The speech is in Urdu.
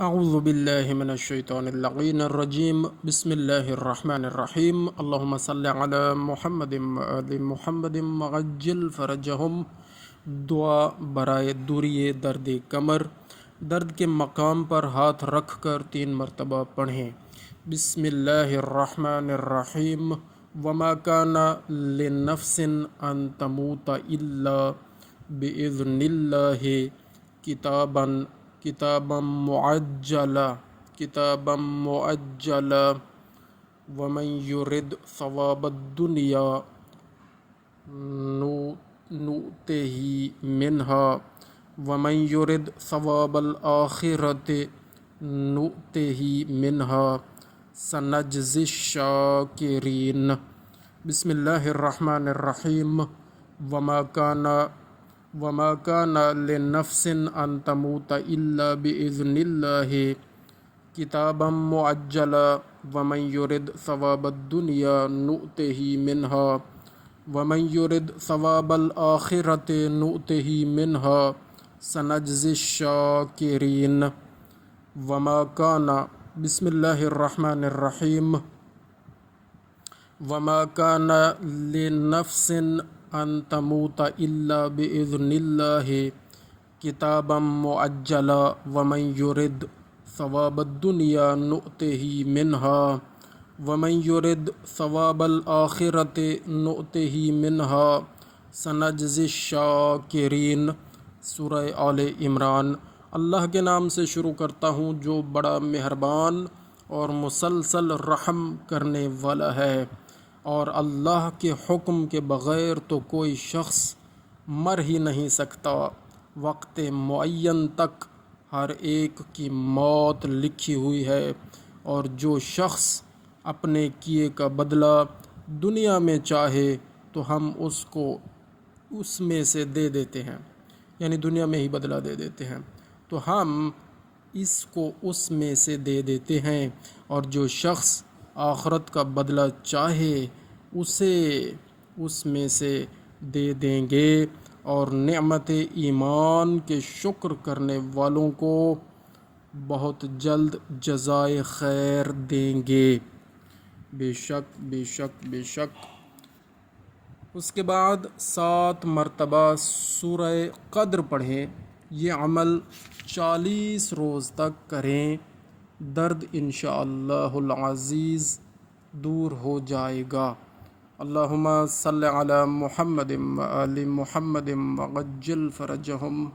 اعوذ باللہ من الشیطان اللعین الرجیم بسم اللہ الرحمن الرحیم اللہم صلی علی محمد وآل محمد وعجل فرجہم۔ دعا برائے دوری درد کمر۔ درد کے مقام پر ہاتھ رکھ کر 3 مرتبہ پڑھیں۔ بسم اللہ الرحمن الرحیم وما کان لنفس ان تموت الا باذن اللہ کتابا معجلا ومن یرد ثواب الدنیا نؤتہ منہا ومن یرد ثواب الآخرۃ نؤتہ منہا سنجزی الشاکرین۔ بسم اللہ الرحمن الرحیم وما کان لنفس ان تموت الا باذن اللہ کتابا معجلا ومن یرد ثواب الدنیا نؤتہ منہا ومن یرد ثواب الآخرۃ نؤتہ منہا سنجزی الشاکرین۔ وما کان بسم اللہ الرحمن الرحیم وما کان لنفس ان تموت الا باذن اللہ کتابا معجلا ومن یرد ثواب الدنیا نؤتہ منہا ومن یرد ثواب الآخرۃ نؤتہ منہا سنجزی الشاکرین۔ سورہ آل عمران۔ اللہ کے نام سے شروع کرتا ہوں جو بڑا مہربان اور مسلسل رحم کرنے والا ہے۔ اور اللہ کے حکم کے بغیر تو کوئی شخص مر ہی نہیں سکتا۔ وقت معین تک ہر ایک کی موت لکھی ہوئی ہے، اور جو شخص اپنے کیے کا بدلہ دنیا میں چاہے تو ہم اس کو اس میں سے دے دیتے ہیں، یعنی دنیا میں ہی بدلہ دے دیتے ہیں، تو ہم اس کو اس میں سے دے دیتے ہیں، اور جو شخص آخرت کا بدلہ چاہے اسے اس میں سے دے دیں گے، اور نعمت ایمان کے شکر کرنے والوں کو بہت جلد جزائے خیر دیں گے۔ بے شک بے شک بے شک۔ اس کے بعد 7 مرتبہ سورہ قدر پڑھیں۔ یہ عمل 40 روز تک کریں، درد انشاءاللہ العزیز دور ہو جائے گا۔ اللہم صلی علی محمد وآل محمد وعجل فرجہم۔